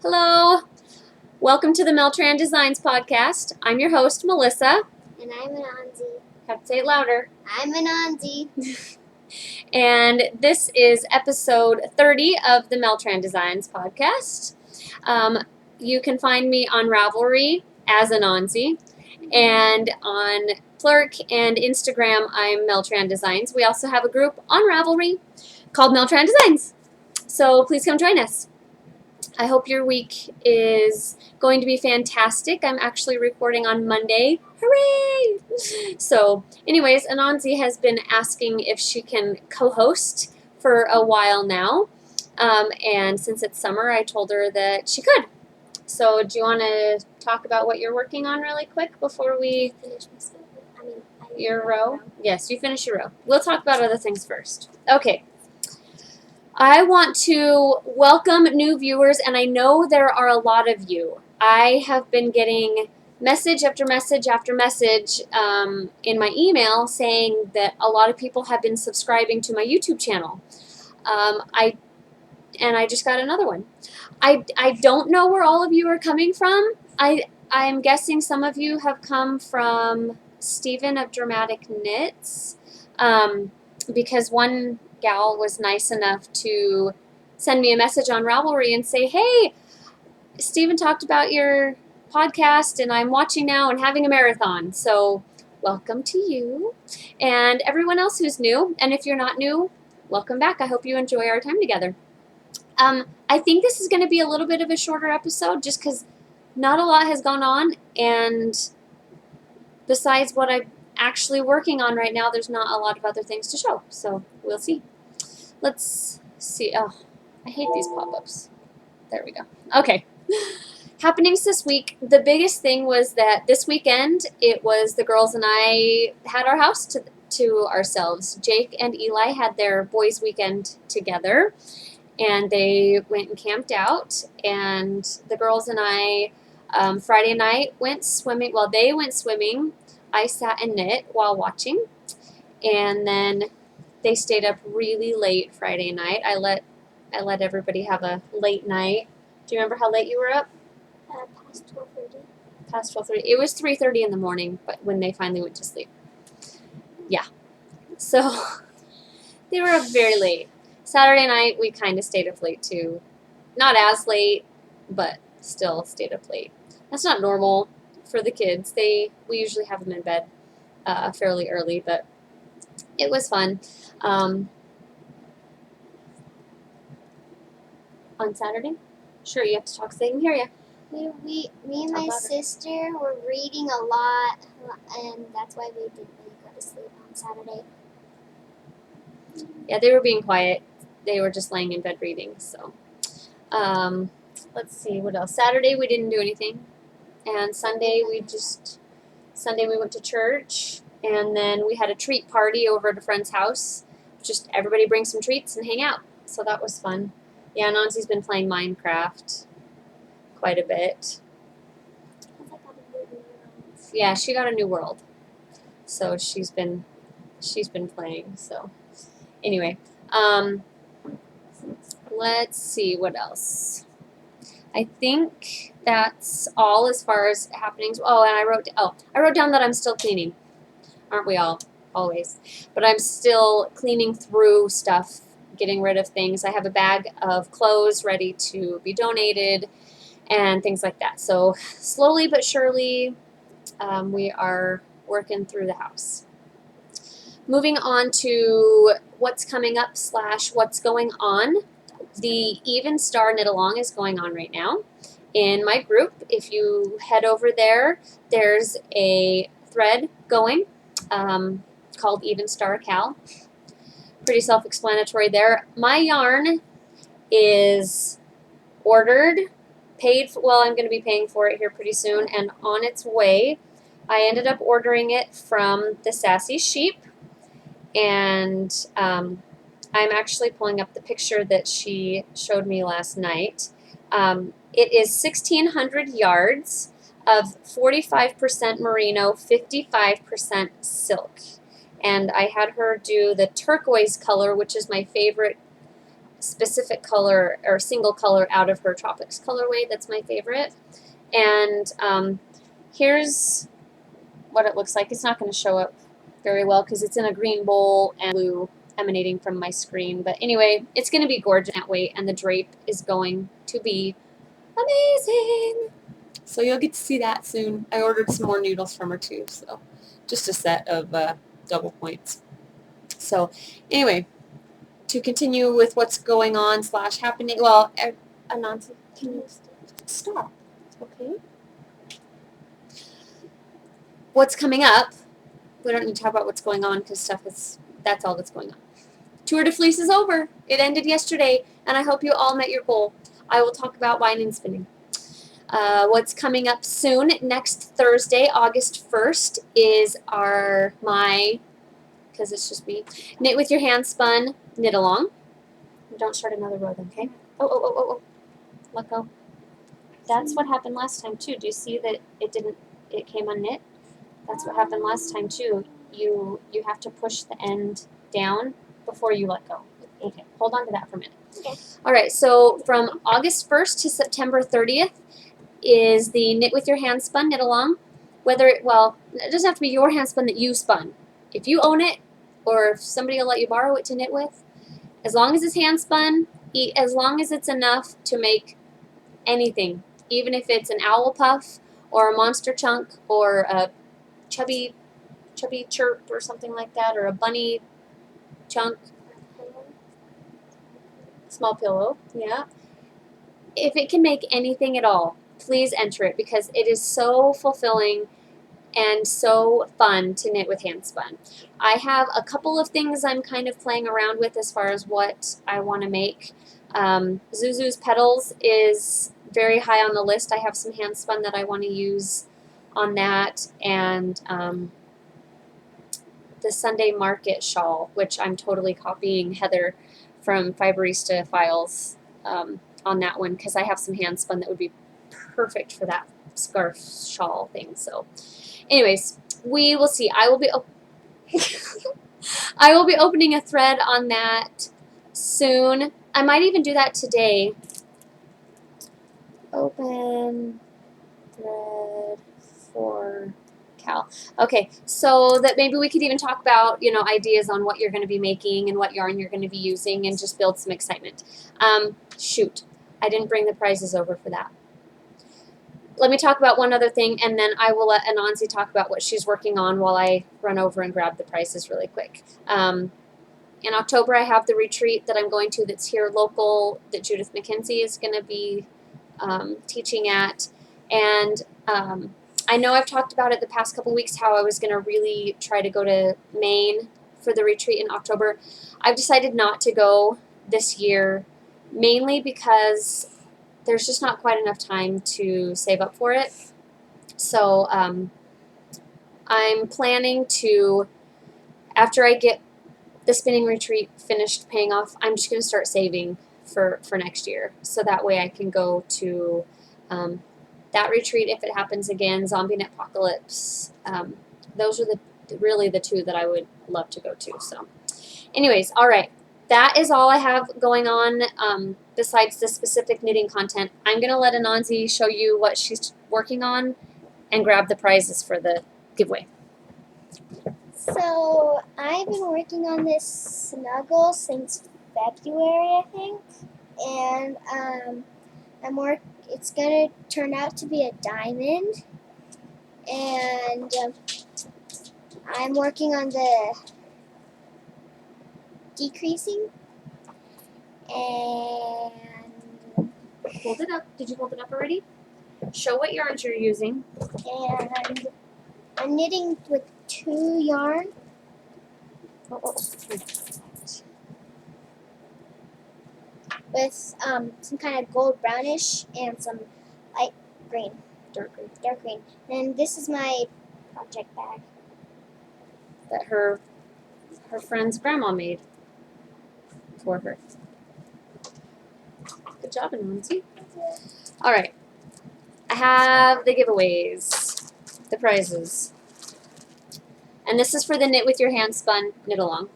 Hello, welcome to the Mel-Tran Designs podcast. I'm your host, Melissa. And I'm Ananzi. Have to say it louder. I'm Ananzi. And this is episode 30 of the Mel-Tran Designs podcast. You can find me on Ravelry as Ananzi, and on Plurk and Instagram, I'm Mel-Tran Designs. We also have a group on Ravelry called Mel-Tran Designs. So please come join us. I hope your week is going to be fantastic. I'm actually recording on Monday. Hooray! So, anyways, Ananzi has been asking if she can co-host for a while now. And since it's summer, I told her that she could. So, do you want to talk about what you're working on really quick before we finish my stuff? your row? Yes, you finish your row. We'll talk about other things first. Okay. I want to welcome new viewers, and I know there are a lot of you. I have been getting message after message after message in my email saying that a lot of people have been subscribing to my YouTube channel. I just got another one. I don't know where all of you are coming from. I'm guessing some of you have come from Stephen of Dramatic Knits, because one gal was nice enough to send me a message on Ravelry and say, hey, Stephen talked about your podcast and I'm watching now and having a marathon. So welcome to you and everyone else who's new. And if you're not new, welcome back. I hope you enjoy our time together. I think this is going to be a little bit of a shorter episode just because not a lot has gone on, and besides what I'm actually working on right now, there's not a lot of other things to show. So we'll see. Let's see. Oh, I hate these pop-ups. There we go. Okay. Happenings this week. The biggest thing was that this weekend, it was the girls and I had our house to ourselves. Jake and Eli had their boys' weekend together, and they went and camped out. And the girls and I, Friday night, went swimming. Well, they went swimming. I sat and knit while watching. And then they stayed up really late Friday night. I let everybody have a late night. Do you remember how late you were up? Past 12:30. Past 12:30. It was 3:30 in the morning, but when they finally went to sleep. Yeah. So they were up very late. Saturday night we kind of stayed up late too. Not as late, but still stayed up late. That's not normal for the kids. We usually have them in bed fairly early, but it was fun. On Saturday? Sure, you have to talk so they can hear you. Me and my sister were reading a lot, and that's why we didn't really go to sleep on Saturday. Yeah, they were being quiet. They were just laying in bed reading. So, let's see what else. Saturday we didn't do anything, and Sunday we went to church, and then we had a treat party over at a friend's house. Just everybody bring some treats and hang out. So that was fun. Yeah, Nancy's been playing Minecraft quite a bit. Yeah, she got a new world. So she's been playing. So anyway, let's see what else. I think that's all as far as happenings. Oh, and I wrote down that I'm still cleaning. Aren't we all? Always. But I'm still cleaning through stuff, getting rid of things. I have a bag of clothes ready to be donated and things like that. So slowly but surely, we are working through the house. Moving on to what's coming up / what's going on. The Even Star Knit Along is going on right now in my group. If you head over there, there's a thread going called Even Star Cal. Pretty self-explanatory there. My yarn is ordered, paid for, well, I'm going to be paying for it here pretty soon, and on its way. I ended up ordering it from the Sassy Sheep, and I'm actually pulling up the picture that she showed me last night. It is 1,600 yards of 45% merino, 55% silk. And I had her do the turquoise color, which is my favorite specific color or single color out of her Tropics colorway. That's my favorite. And here's what it looks like. It's not going to show up very well because it's in a green bowl and blue emanating from my screen. But anyway, it's going to be gorgeous that way, and the drape is going to be amazing. So you'll get to see that soon. I ordered some more noodles from her too, so just a set of double points. So anyway, to continue with what's going on / happening, well, Anansi, can you stop? Okay. What's coming up? We don't need to talk about what's going on because that's all that's going on. Tour de Fleece is over. It ended yesterday, and I hope you all met your goal. I will talk about wine and spinning. What's coming up soon, next Thursday, August 1st, is because it's just me, Knit with Your Hand Spun Knit Along. Don't start another row then, okay? Oh. Let go. That's what happened last time, too. Do you see that it came unknit? That's what happened last time, too. You have to push the end down before you let go. Okay, hold on to that for a minute. Okay. All right, so from August 1st to September 30th, is the Knit with Your Hand Spun Knit Along. It doesn't have to be your hand spun that you spun. If you own it, or if somebody will let you borrow it to knit with, as long as it's hand spun, as long as it's enough to make anything, even if it's an owl puff or a monster chunk or a chubby chirp or something like that, or a bunny chunk, small pillow, yeah. If it can make anything at all, please enter it because it is so fulfilling and so fun to knit with hand spun. I have a couple of things I'm kind of playing around with as far as what I want to make. Zuzu's Petals is very high on the list. I have some hand spun that I want to use on that, and the Sunday Market shawl, which I'm totally copying Heather from Fiberista Files on that one because I have some hand spun that would be perfect for that scarf shawl thing. So anyways, we will see. I will be opening a thread on that soon. I might even do that today. Open thread for Cal. Okay, so that maybe we could even talk about, ideas on what you're going to be making and what yarn you're going to be using and just build some excitement. Shoot, I didn't bring the prizes over for that. Let me talk about one other thing, and then I will let Anansi talk about what she's working on while I run over and grab the prizes really quick. In October, I have the retreat that I'm going to that's here local that Judith McKenzie is going to be teaching at. And I know I've talked about it the past couple weeks how I was going to really try to go to Maine for the retreat in October. I've decided not to go this year, mainly because there's just not quite enough time to save up for it. So I'm planning to, after I get the spinning retreat finished paying off, I'm just going to start saving for next year. So that way I can go to that retreat if it happens again, Zombie Knit Apocalypse. Those are really the two that I would love to go to. So anyways, all right. That is all I have going on besides the specific knitting content. I'm going to let Anansi show you what she's working on and grab the prizes for the giveaway. So I've been working on this snuggle since February, I think, and it's gonna turn out to be a diamond, and I'm working on the decreasing, and Hold it up. Did you hold it up already? Show what yarns you're using. and I'm knitting with 2 yarn. With some kind of gold brownish and some light green, dark green. And this is my project bag That her friend's grandma made for her. Good job, Anansi. All right. I have the giveaways, the prizes. And this is for the Knit with Your Hand Spun Knit Along.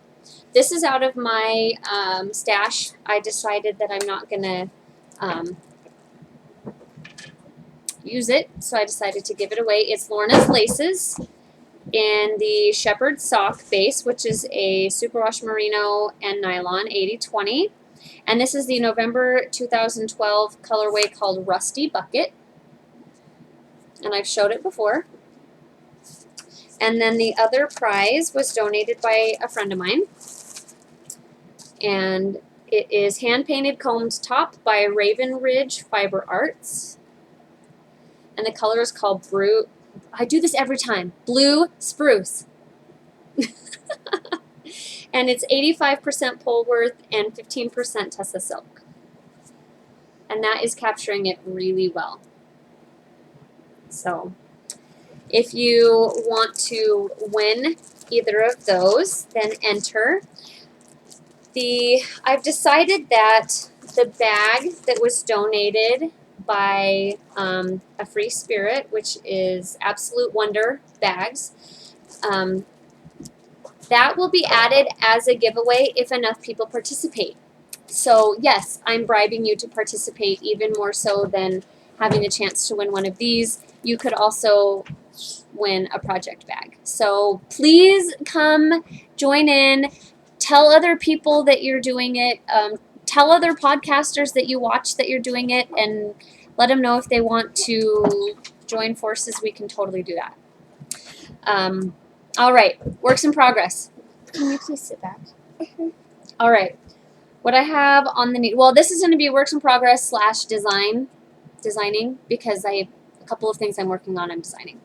this is out of my stash. I decided that I'm not going to use it, so I decided to give it away. It's Lorna's Laces in the Shepherd Sock base, which is a superwash merino and nylon 80/20. And this is the November 2012 colorway called Rusty Bucket. And I've showed it before. And then the other prize was donated by a friend of mine. And it is hand-painted combed top by Raven Ridge Fiber Arts. And the color is called I do this every time. Blue Spruce. And it's 85% Polworth and 15% Tessa Silk. And that is capturing it really well. So if you want to win either of those, then enter. I've decided that the bag that was donated by a Free Spirit, which is Absolute Wonder bags, that will be added as a giveaway if enough people participate. So yes, I'm bribing you to participate even more so than having a chance to win one of these. You could also win a project bag. So please come join in. Tell other people that you're doing it. Tell other podcasters that you watch that you're doing it, and let them know if they want to join forces. We can totally do that. All right, works in progress. Can you please sit back? All right, what I have on the well, this is going to be works in progress / designing, because a couple of things I'm working on, I'm designing.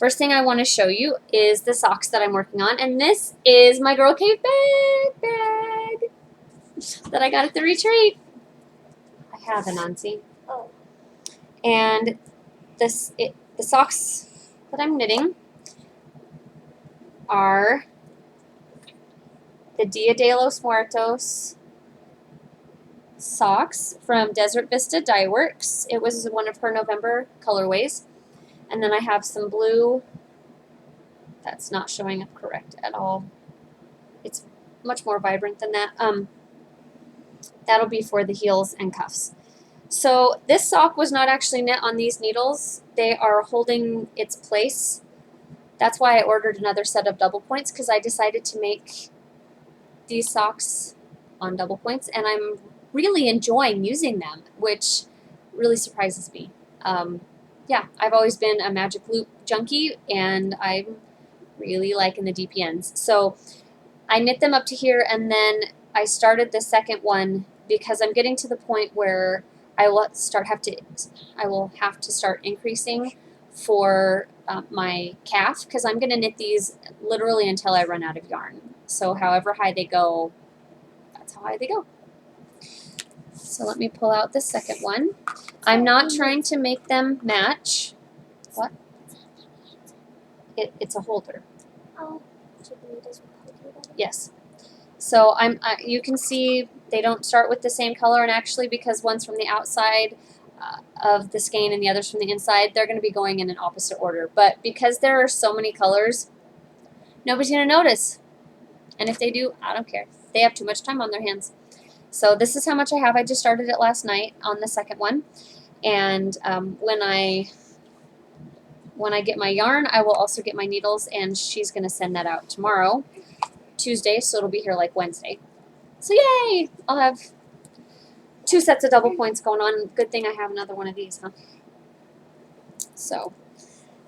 First thing I want to show you is the socks that I'm working on, and this is my Girl Cave bag that I got at the retreat. I have a Nancy. Oh. And the socks that I'm knitting are the Dia de los Muertos socks from Desert Vista Dye Works. It was one of her November colorways. And then I have some blue. That's not showing up correct at all. It's much more vibrant than that. That'll be for the heels and cuffs. So this sock was not actually knit on these needles. They are holding its place. That's why I ordered another set of double points, because I decided to make these socks on double points, and I'm really enjoying using them, which really surprises me. Yeah, I've always been a magic loop junkie, and I'm really liking the DPNs. So I knit them up to here, and then I started the second one because I'm getting to the point where I will have to start increasing for my calf, because I'm going to knit these literally until I run out of yarn. So however high they go, that's how high they go. So let me pull out the second one. I'm not trying to make them match. What? It's a holder. Oh. So the needles will poke you. Yes. So you can see they don't start with the same color, and actually because one's from the outside of the skein and the other's from the inside, they're going to be going in an opposite order. But because there are so many colors, nobody's going to notice. And if they do, I don't care. They have too much time on their hands. So this is how much I have. I just started it last night on the second one. And when I get my yarn, I will also get my needles, and she's going to send that out tomorrow, Tuesday, so it'll be here like Wednesday. So yay! I'll have 2 sets of double points going on. Good thing I have another one of these, huh? So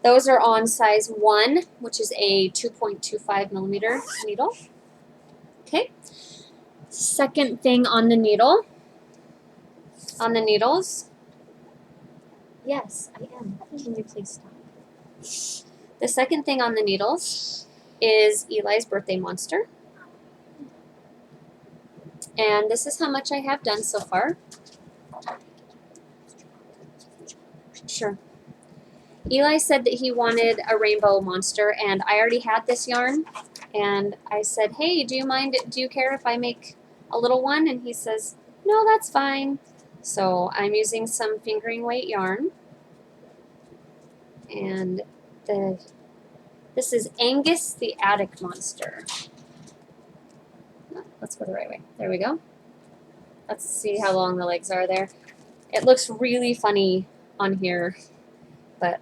those are on size 1, which is a 2.25 millimeter needle. Okay. Second thing on the needles. Yes, I am. Can you please stop? The second thing on the needles is Eli's birthday monster. And this is how much I have done so far. Sure. Eli said that he wanted a rainbow monster, and I already had this yarn. And I said, hey, do you care if I make a little one? And he says, no, that's fine. So I'm using some fingering weight yarn. And this is Angus the Attic Monster. Let's go the right way. There we go. Let's see how long the legs are there. It looks really funny on here, but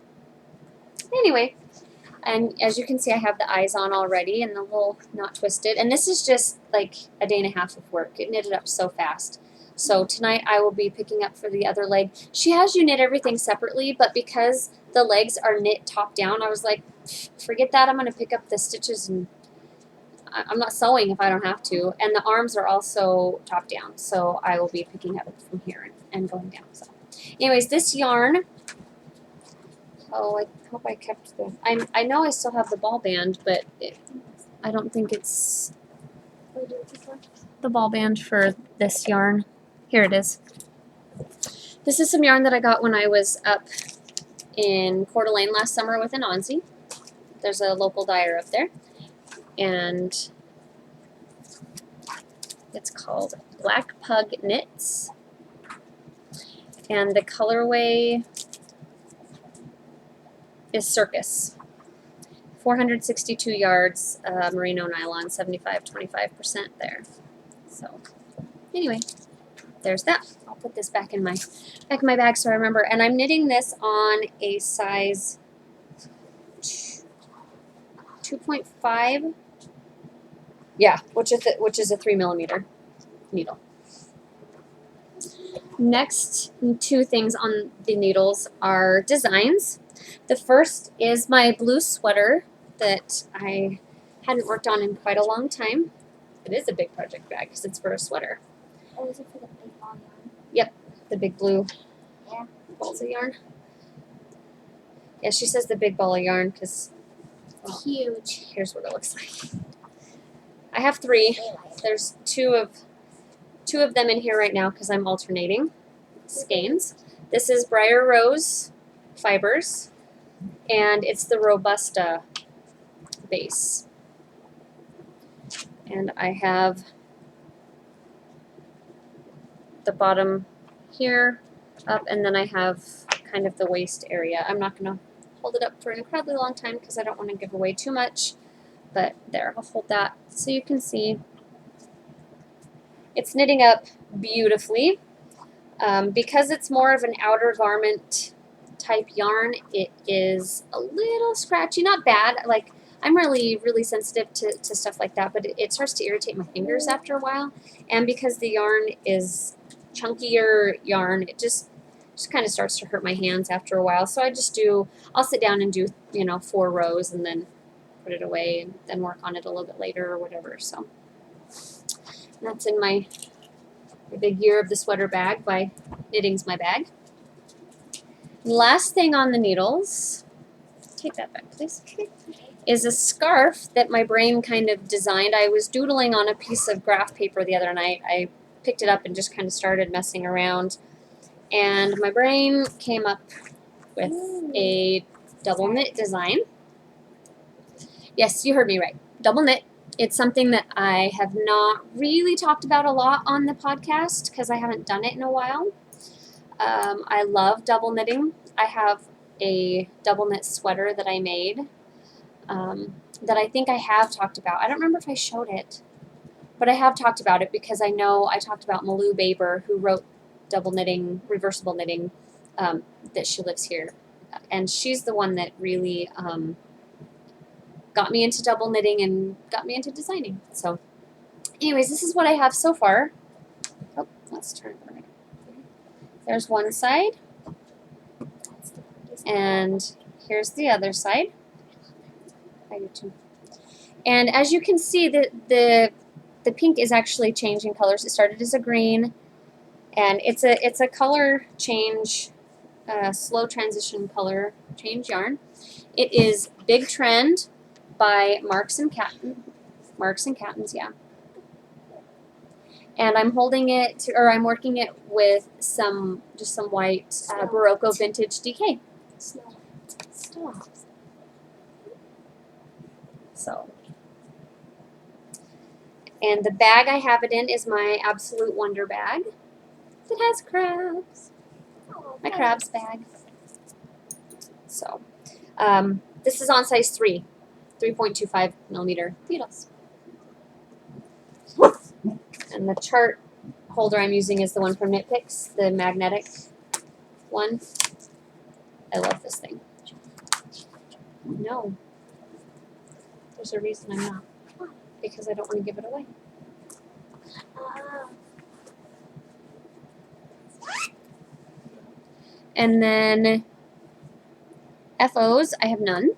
anyway. And as you can see, I have the eyes on already and the little knot twisted. And this is just like a day and a half of work. It knitted up so fast. So tonight I will be picking up for the other leg. She has you knit everything separately, but because the legs are knit top down, I was like, forget that. I'm going to pick up the stitches, and I'm not sewing if I don't have to. And the arms are also top down, so I will be picking up from here and going down. So anyways, this yarn, oh, I hope I kept the, I know I still have the ball band, but I don't think it's the ball band for this yarn. Here it is. This is some yarn that I got when I was up in Coeur d'Alene last summer with Anansi. There's a local dyer up there, and it's called Black Pug Knits, and the colorway is Circus. 462 yards, merino nylon, 75-25% there. So anyway, there's that. I'll put this back in my bag so I remember. And I'm knitting this on a size 2.5. Yeah, which is a 3mm needle. Next two things on the needles are designs. The first is my blue sweater that I hadn't worked on in quite a long time. It is a big project bag because it's for a sweater. Oh, is it for the big ball yarn? Yep, the big blue Yeah. balls of yarn. Yeah, she says the big ball of yarn because, well, Huge. here's what it looks like. I have three. There's two of them in here right now because I'm alternating skeins. This is Briar Rose fibers, and it's the Robusta base. And I have the bottom here up, and then I have kind of the waist area. I'm not going to hold it up for an incredibly long time because I don't want to give away too much, but there, I'll hold that so you can see. It's knitting up beautifully. Because it's more of an outer garment type yarn, it is a little scratchy, not bad. Like, I'm really, really sensitive to stuff like that, but it starts to irritate my fingers after a while. And because the yarn is chunkier yarn, it just kind of starts to hurt my hands after a while. So I'll sit down and do, 4 rows and then put it away and then work on it a little bit later or whatever. So that's in my big year of the sweater bag by Knitting's My Bag. Last thing on the needles, take that back please, is a scarf that my brain kind of designed. I was doodling on a piece of graph paper the other night. I picked it up and just kind of started messing around, and my brain came up with a double knit design. Yes, you heard me right, double knit. It's something that I have not really talked about a lot on the podcast because I haven't done it in a while. I love double knitting. I have a double knit sweater that I made that I think I have talked about. I don't remember if I showed it, but I have talked about it because I know I talked about Malou Baber, who wrote double knitting, reversible knitting, that she lives here. And she's the one that really got me into double knitting and got me into designing. So anyways, this is what I have so far. Oh, let's turn it around. There's one side, and here's the other side. I do too. And as you can see, the pink is actually changing colors. It started as a green, and it's a color change, slow transition color change yarn. It is Big Trend by Marks and Cattons, yeah. And I'm holding it, or I'm working it with just some white Barocco vintage DK. Stop. So, and the bag I have it in is my Absolute Wonder bag. It has crabs. My crabs bag. So, this is on size 3, 3.25mm needles. And the chart holder I'm using is the one from Knit Picks, the magnetic one. I love this thing. No. There's a reason I'm not. Because I don't want to give it away. And then FOs, I have none.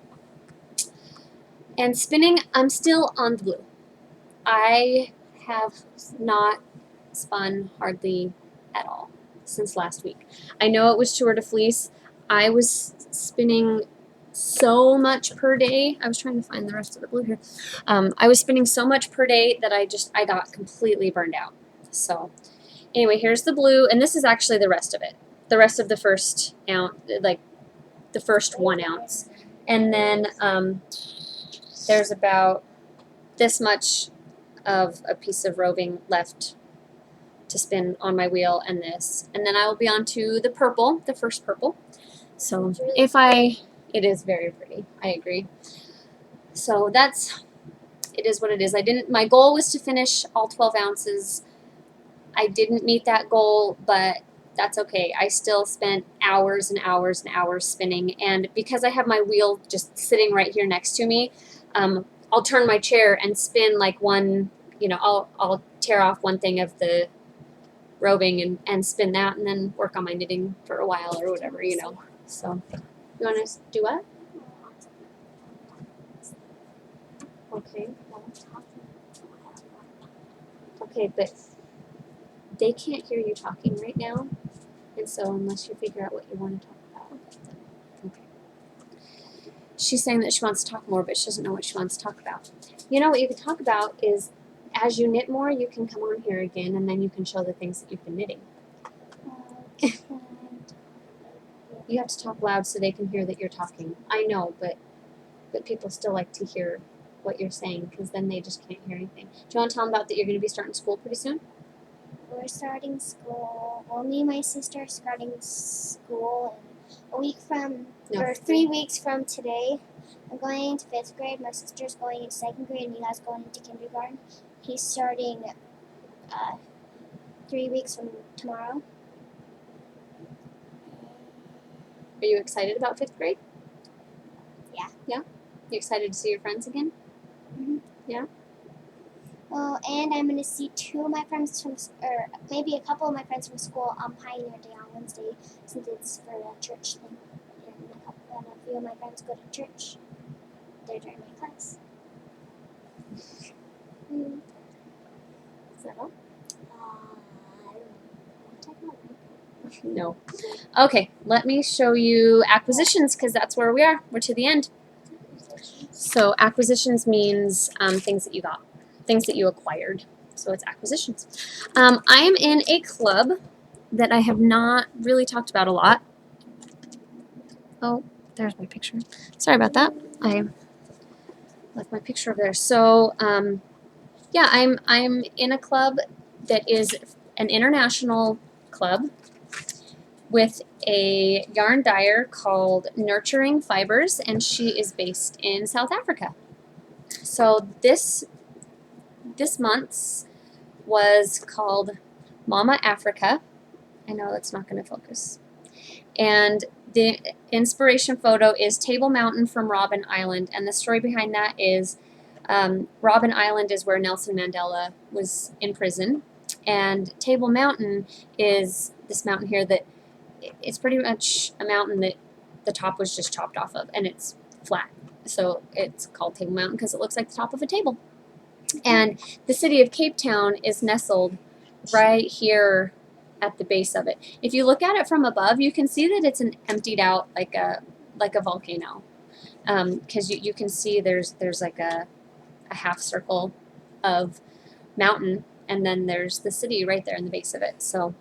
And spinning, I'm still on the blue. I have not spun hardly at all since last week. I know it was tour de fleece. I was spinning so much per day. I was trying to find the rest of the blue here. I was spinning so much per day that I got completely burned out. So anyway, here's the blue, and this is actually the rest of it. The rest of the first ounce, like the first 1 ounce. And then there's about this much of a piece of roving left to spin on my wheel, and this. And then I will be on to the purple, the first purple. So it is very pretty. I agree. So it is what it is. My goal was to finish all 12 ounces. I didn't meet that goal, but that's okay. I still spent hours and hours and hours spinning, and because I have my wheel just sitting right here next to me, I'll turn my chair and spin like one, I'll tear off one thing of the roving and spin that, and then work on my knitting for a while or whatever, So, you want to do what? Okay. Okay, but they can't hear you talking right now, and so unless you figure out what you want to talk about. Okay. She's saying that she wants to talk more, but she doesn't know what she wants to talk about. What you can talk about is, as you knit more, you can come on here again, and then you can show the things that you've been knitting. You have to talk loud so they can hear that you're talking. I know, but people still like to hear what you're saying, because then they just can't hear anything. Do you want to tell them about that you're going to be starting school pretty soon? We're starting school. Well, me and my sister are starting school in 3 weeks from today. I'm going into 5th grade. My sister's going into 2nd grade, and Eli's going into kindergarten. He's starting 3 weeks from tomorrow. Are you excited about 5th grade? Yeah. Yeah? You excited to see your friends again? Mm-hmm. Yeah? Well, and I'm going to see maybe a couple of my friends from school on Pioneer Day on Wednesday, since it's for a church thing. And a few of my friends go to church. They're during my class. Is that all? I don't know. No. Okay, let me show you acquisitions, because that's where we are. We're to the end. So acquisitions means things that you got, things that you acquired. So it's acquisitions. I am in a club that I have not really talked about a lot. Oh, there's my picture. Sorry about that. I left my picture over there. So yeah, I'm in a club that is an international club with a yarn dyer called Nurturing Fibers, and she is based in South Africa. So this month's was called Mama Africa. I know that's not going to focus. And the inspiration photo is Table Mountain from Robben Island, and the story behind that is Robben Island is where Nelson Mandela was in prison, and Table Mountain is this mountain here that it's pretty much a mountain that the top was just chopped off of, and it's flat. So it's called Table Mountain because it looks like the top of a table. And the city of Cape Town is nestled right here at the base of it. If you look at it from above, you can see that it's emptied out like a volcano, because you can see there's like a half circle of mountain, and then there's the city right there in the base of it. So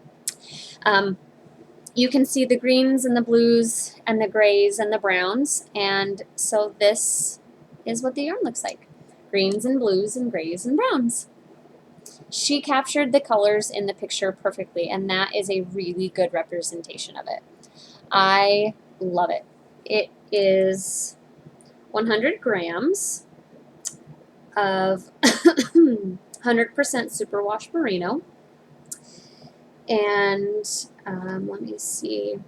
you can see the greens and the blues and the grays and the browns, and so this is what the yarn looks like. Greens and blues and grays and browns. She captured the colors in the picture perfectly, and that is a really good representation of it. I love it. It is 100 grams of 100% superwash merino. And let me see.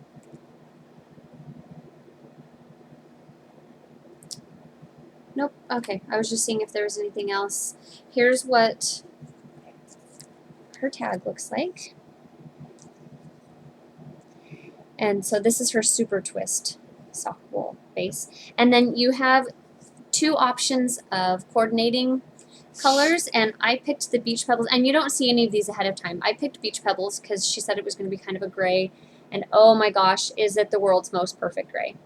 Nope. Okay. I was just seeing if there was anything else. Here's what her tag looks like. And so this is her super twist sock wool base. And then you have 2 options of coordinating colors, and I picked the Beach Pebbles, and you don't see any of these ahead of time. I picked Beach Pebbles because she said it was going to be kind of a gray, and oh my gosh, is it the world's most perfect gray.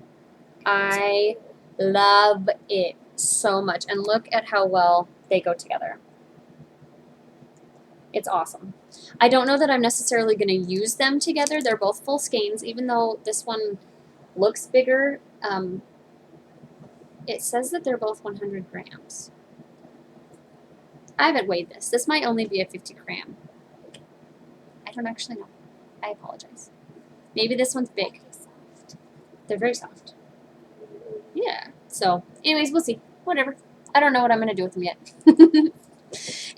I love it so much, and look at how well they go together. It's awesome. I don't know that I'm necessarily going to use them together. They're both full skeins, even though this one looks bigger. It says that they're both 100 grams. I haven't weighed this. This might only be a 50 gram. I don't actually know. I apologize. Maybe this one's big. They're very soft. Yeah. So, anyways, we'll see. Whatever. I don't know what I'm going to do with them yet.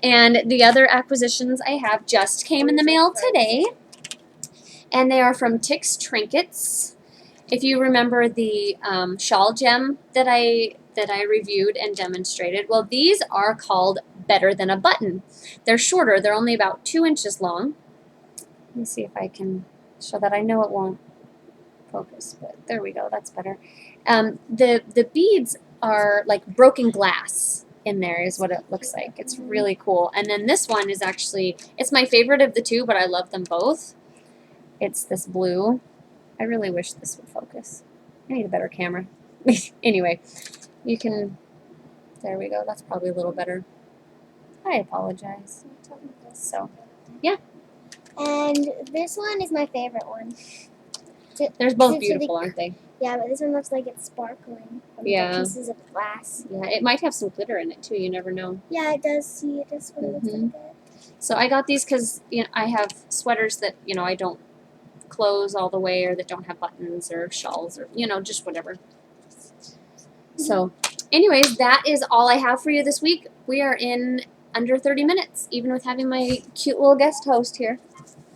And the other acquisitions I have just came in the mail today. And they are from Tix Trinkets. If you remember the shawl gem that I reviewed and demonstrated, well, these are called Better Than a Button. They're shorter. They're only about 2 inches long. Let me see if I can show that. I know it won't focus, but there we go. That's better. The beads are like broken glass in there is what it looks like. It's really cool. And then this one is actually, it's my favorite of the 2, but I love them both. It's this blue. I really wish this would focus. I need a better camera. Anyway, you can, there we go. That's probably a little better. I apologize. So, yeah. And this one is my favorite one. They're both beautiful, aren't they? Yeah, but this one looks like it's sparkling from the pieces of glass. Yeah, it might have some glitter in it too. You never know. Yeah, it does. See, it does what it looks like. So I got these because I have sweaters that I don't close all the way, or that don't have buttons, or shawls, or just whatever. So, anyways, that is all I have for you this week. We are in under 30 minutes, even with having my cute little guest host here.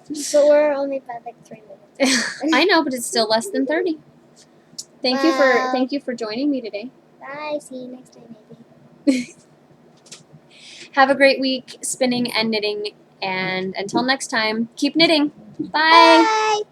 But we're only about like 3 minutes. I know, but it's still less than 30. Thank you for joining me today. Bye. See you next time, maybe. Have a great week spinning and knitting, and until next time, keep knitting. Bye. Bye.